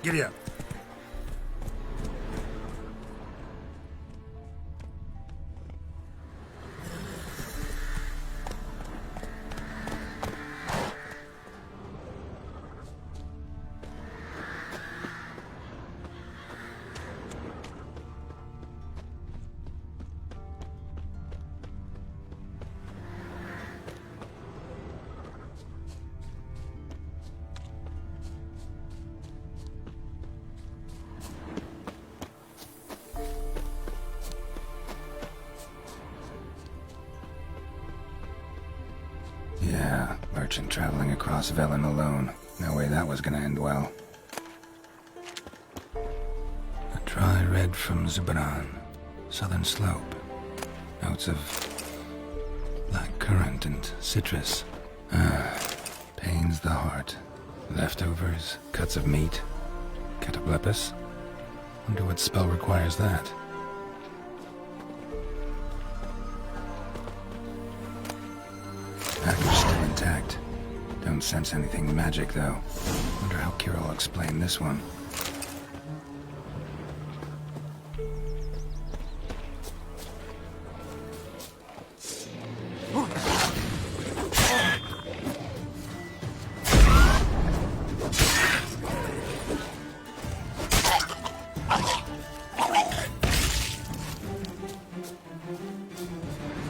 Giddy up. Yeah, merchant traveling across Velen alone. No way that was gonna end well. A dry red from Zubran. Southern slope. Notes of black currant and citrus. Pains the heart. Leftovers, cuts of meat. Cataplepis? Wonder what spell requires that. Package still intact. Don't sense anything magic, though. Wonder how Kira will explain this one.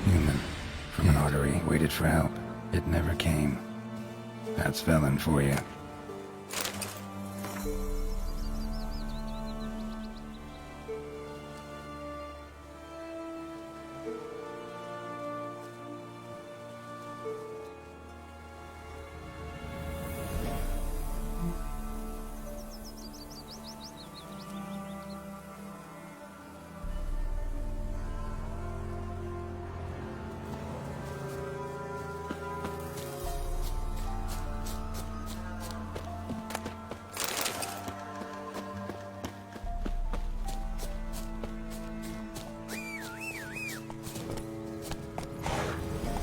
Human. From an artery, waited for help. It never came. That's Velen for you.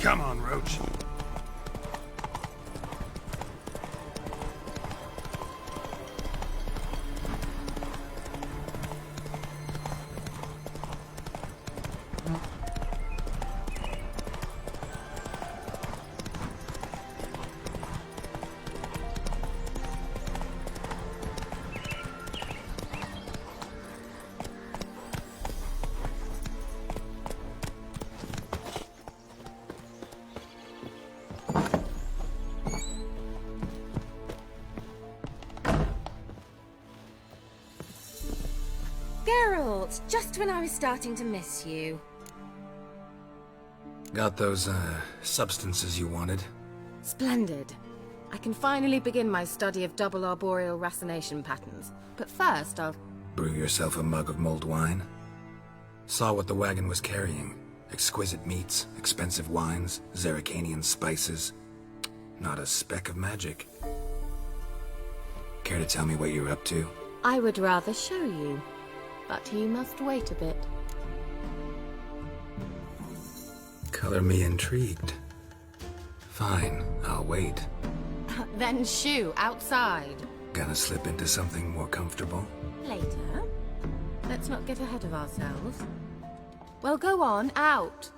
Come on, Roach. fault, just when I was starting to miss you. Got those, substances you wanted? Splendid. I can finally begin my study of double arboreal racination patterns. But first, I'll... Brew yourself a mug of mulled wine? Saw what the wagon was carrying. Exquisite meats, expensive wines, Zerrikanian spices. Not a speck of magic. Care to tell me what you're up to? I would rather show you, but you must wait a bit. Color me intrigued. Fine, I'll wait. Then shoo, outside. Gonna slip into something more comfortable? Later. Let's not get ahead of ourselves. Well, go on, out.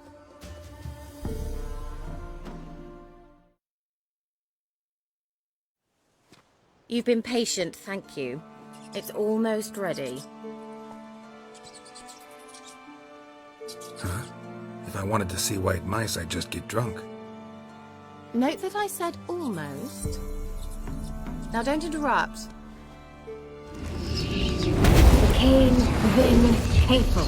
You've been patient, thank you. It's almost ready. Huh? If I wanted to see white mice, I'd just get drunk. Note that I said almost. Now don't interrupt. Cain, Vin, Hateful.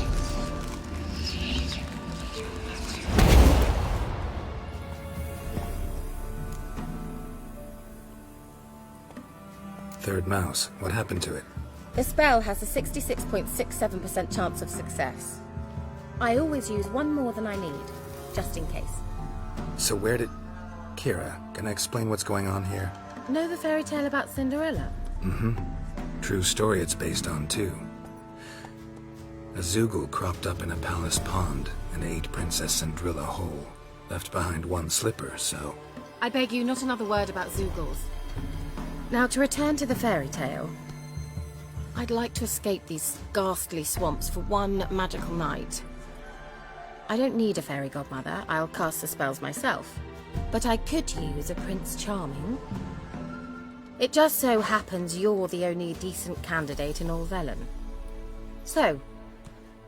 Third mouse. What happened to it? The spell has a 66.67% chance of success. I always use one more than I need, just in case. So where did... Kira, can I explain what's going on here? Know the fairy tale about Cinderella? Mm-hmm. True story it's based on, too. A Zoogle cropped up in a palace pond and ate Princess Cinderella whole. Left behind one slipper, so... I beg you, not another word about Zoogles. Now, to return to the fairy tale. I'd like to escape these ghastly swamps for one magical night. I don't need a fairy godmother, I'll cast the spells myself. But I could use a Prince Charming. It just so happens you're the only decent candidate in all Velen. So,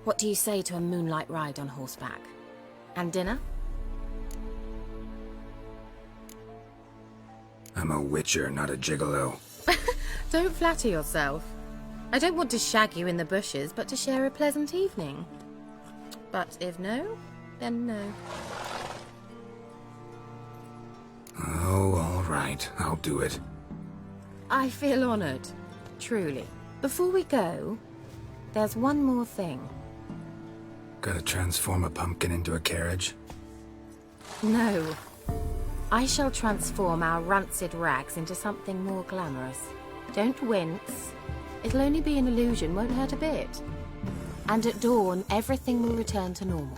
what do you say to a moonlight ride on horseback? And dinner? I'm a witcher, not a gigolo. Don't flatter yourself. I don't want to shag you in the bushes, but to share a pleasant evening. But if no, then no. Oh, all right. I'll do it. I feel honored. Truly. Before we go, there's one more thing. Gotta transform a pumpkin into a carriage? No. I shall transform our rancid rags into something more glamorous. Don't wince. It'll only be an illusion, won't hurt a bit. And at dawn, everything will return to normal.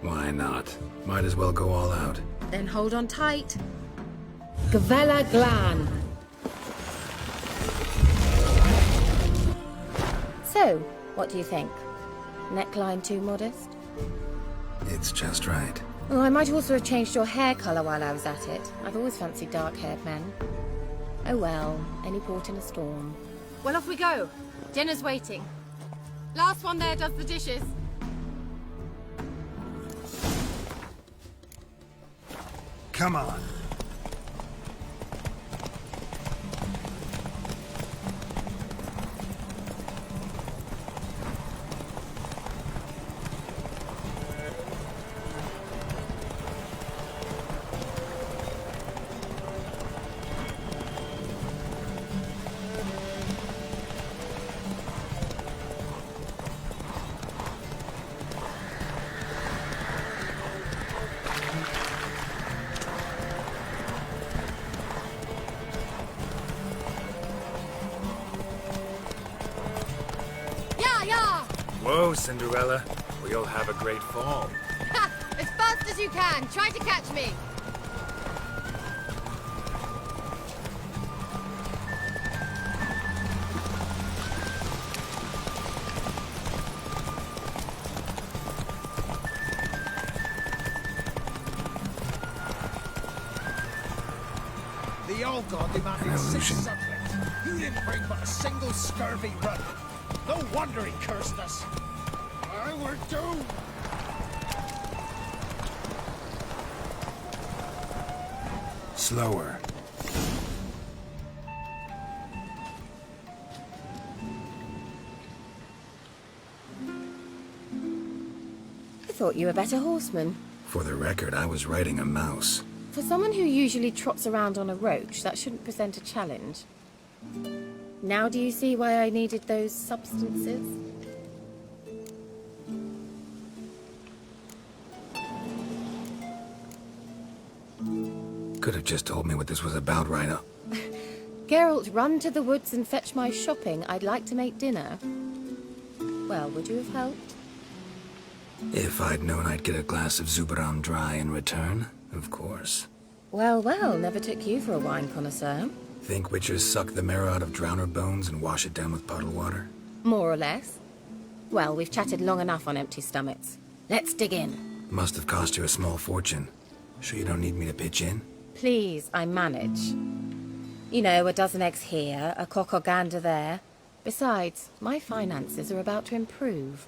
Why not? Might as well go all out. Then hold on tight. Gavella Glan. So, what do you think? Neckline too modest? It's just right. Oh, I might also have changed your hair colour while I was at it. I've always fancied dark-haired men. Oh well, any port in a storm. Well, off we go. Dinner's waiting. Last one there does the dishes. Come on. Whoa, Cinderella. We'll have a great fall. Ha! As fast as you can. Try to catch me. The old god demanded 6 subjects. You didn't bring but a single scurvy run. No wonder he cursed us. We're doomed. Slower. thought you were a better horseman. For the record, I was riding a mouse. For someone who usually trots around on a roach, that shouldn't present a challenge. Now do you see why I needed those substances? Could have just told me what this was about right up. Geralt, run to the woods and fetch my shopping. I'd like to make dinner. Well, would you have helped? If I'd known I'd get a glass of Zubaram dry in return, of course. Well, well, never took you for a wine connoisseur. Think witchers suck the marrow out of drowner bones and wash it down with puddle water? More or less. Well, we've chatted long enough on empty stomachs. Let's dig in. Must have cost you a small fortune. Sure you don't need me to pitch in? Please, I manage. You know, a dozen eggs here, a cock or gander there. Besides, my finances are about to improve.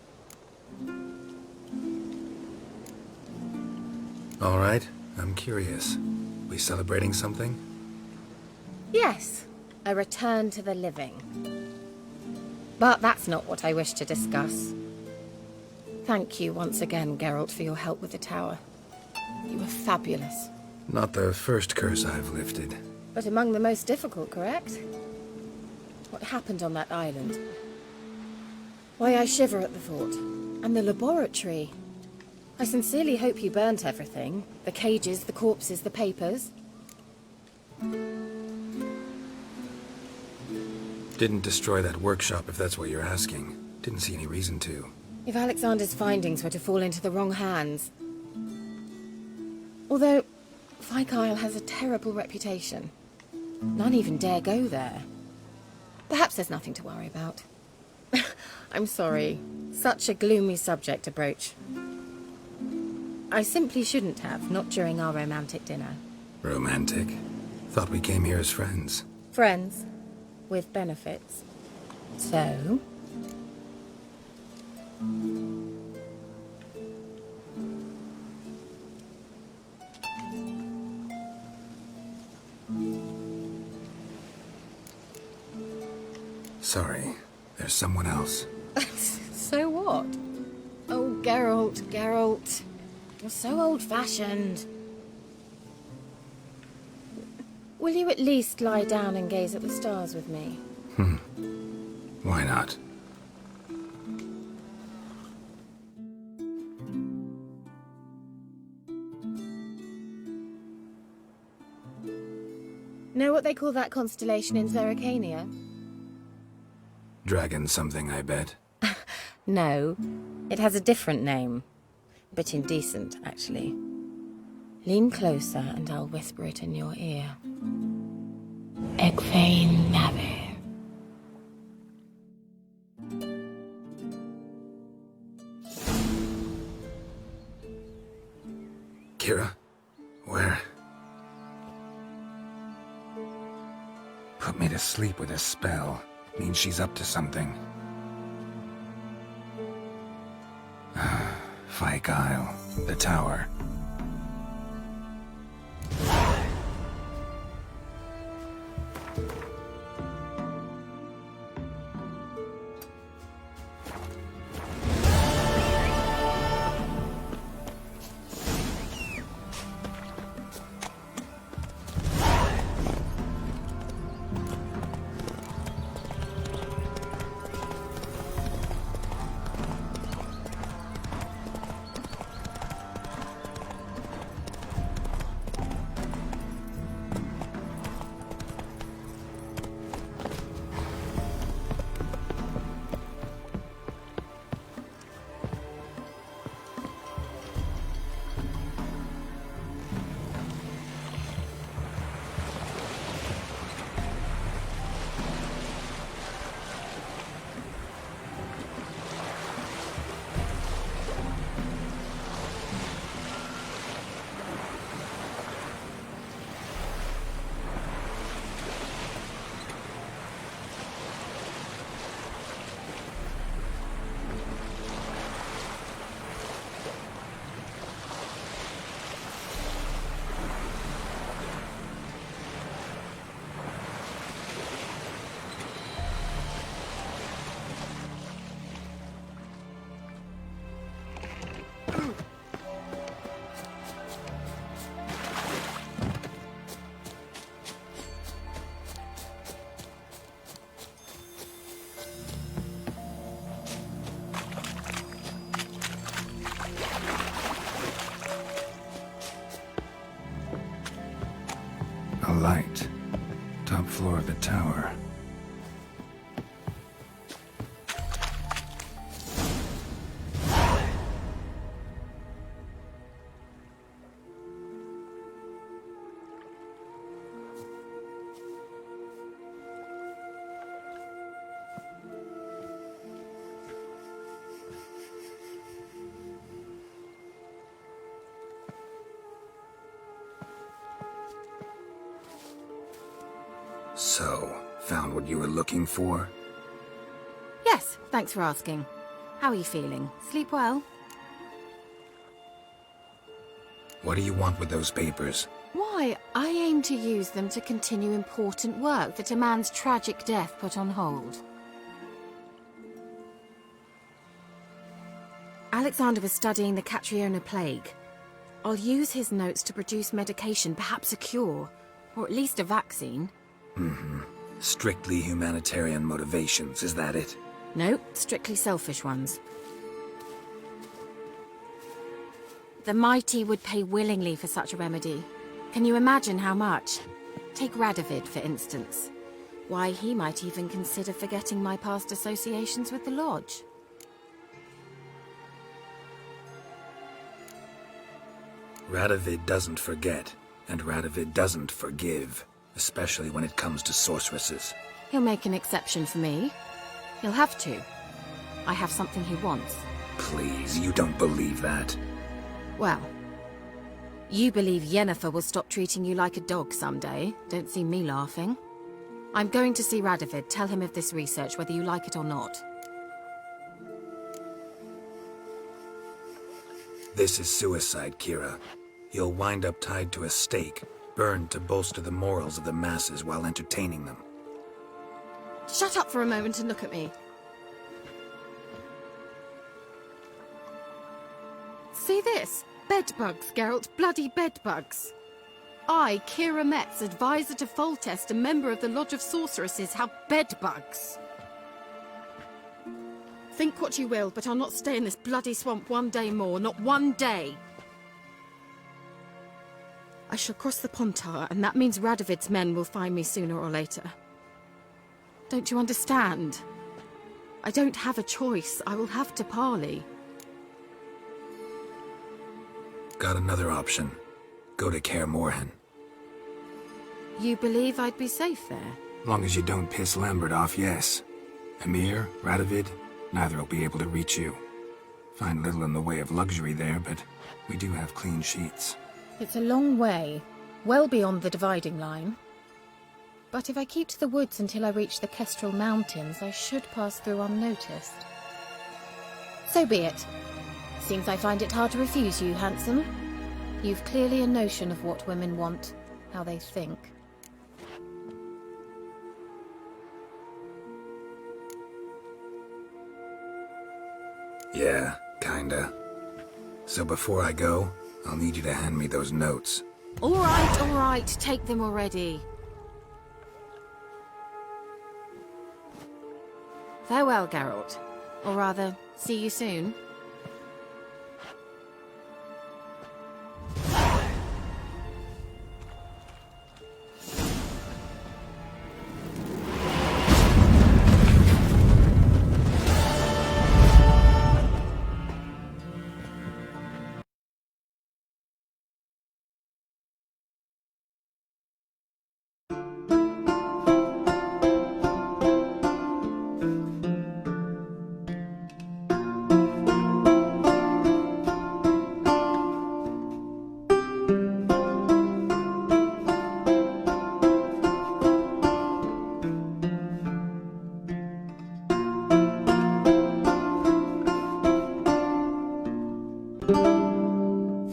All right, I'm curious. We celebrating something? Yes, a return to the living. But that's not what I wish to discuss. Thank you once again, Geralt, for your help with the tower. You were fabulous. Not the first curse I've lifted. But among the most difficult, correct? What happened on that island? Why, I shiver at the thought. And the laboratory. I sincerely hope you burnt everything. The cages, the corpses, the papers. Didn't destroy that workshop, if that's what you're asking. Didn't see any reason to. If Alexander's findings were to fall into the wrong hands. Although, Fyke Isle has a terrible reputation. None even dare go there. Perhaps there's nothing to worry about. I'm sorry. Such a gloomy subject to broach. I simply shouldn't have, not during our romantic dinner. Romantic? Thought we came here as friends. Friends. With benefits. So? Sorry, there's someone else. So what? Oh, Geralt, Geralt. You're so old-fashioned. Will you at least lie down and gaze at the stars with me? Why not? Know what they call that constellation in Zerrikania? Dragon something, I bet. No, it has a different name. A bit indecent, actually. Lean closer and I'll whisper it in your ear. Egfain Nave. Kira? Where? Put me to sleep with a spell. Means she's up to something. Fyke Isle. The tower. light. Top floor of the tower. So, found what you were looking for? Yes, thanks for asking. How are you feeling? Sleep well? What do you want with those papers? Why, I aim to use them to continue important work that a man's tragic death put on hold. Alexander was studying the Catriona plague. I'll use his notes to produce medication, perhaps a cure, or at least a vaccine. Strictly humanitarian motivations, is that it? No, strictly selfish ones. The mighty would pay willingly for such a remedy. Can you imagine how much? Take Radovid, for instance. Why, he might even consider forgetting my past associations with the Lodge. Radovid doesn't forget, and Radovid doesn't forgive, especially when it comes to sorceresses. He'll make an exception for me. He'll have to. I have something he wants. Please, you don't believe that. Well, you believe Yennefer will stop treating you like a dog someday. Don't see me laughing. I'm going to see Radovid, tell him of this research, whether you like it or not. This is suicide, Kira. You'll wind up tied to a stake, burned to bolster the morals of the masses while entertaining them. Shut up for a moment and look at me. See this? Bedbugs, Geralt. Bloody bedbugs. I, Kira Metz, advisor to Foltest, a member of the Lodge of Sorceresses, have bedbugs. Think what you will, but I'll not stay in this bloody swamp one day more. Not one day. I shall cross the Pontar, and that means Radovid's men will find me sooner or later. Don't you understand? I don't have a choice. I will have to parley. Got another option. Go to Kaer Morhen. You believe I'd be safe there? Long as you don't piss Lambert off, yes. Emir, Radovid, neither will be able to reach you. Find little in the way of luxury there, but we do have clean sheets. It's a long way, well beyond the dividing line. But if I keep to the woods until I reach the Kestrel Mountains, I should pass through unnoticed. So be it. Seems I find it hard to refuse you, handsome. You've clearly a notion of what women want, how they think. Yeah, kinda. So before I go, I'll need you to hand me those notes. All right, take them already. Farewell, Geralt. Or rather, see you soon.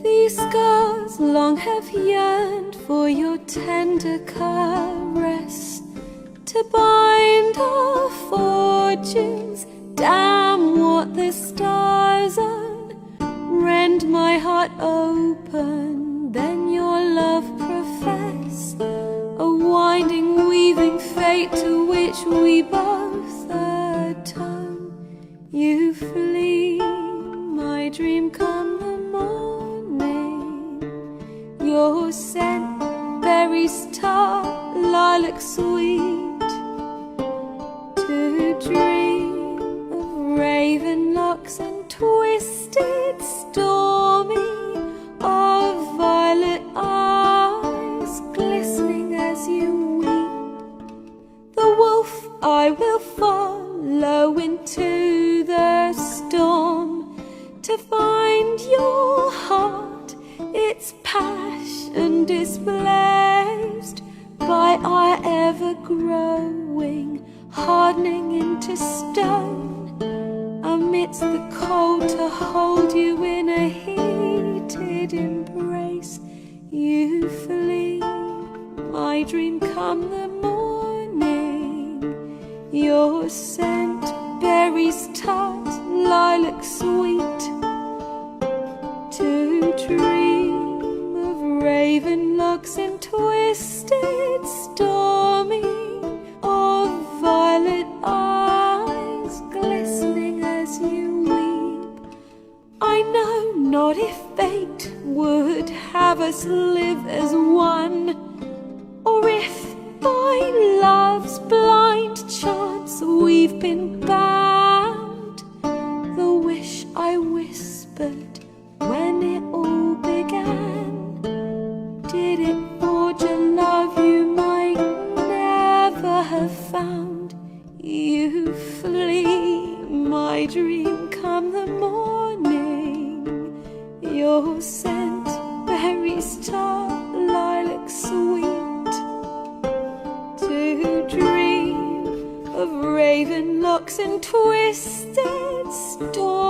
These scars long have yearned for your tender caress, to bind our fortunes. Damn what the stars are. Rend my heart open, then your love profess, a winding, weaving fate to which we both atone. You flee, my dream come the morning. Your scent, very star its passion displaced by our ever-growing, hardening into stone, amidst the cold to hold you in a heated embrace. You flee, my dream come the morning, your scent, berries tart, lilac sweet, to dream of raven locks and twisted stormy, of violet eyes glistening as you weep. I know not if fate would have us live as one, or if by love's blind chance we've been bound. The wish I whispered when it all began, did it forge a love you might never have found? You flee, my dream come the morning, your scent, berries tart, lilac sweet, to dream of raven locks and twisted storm.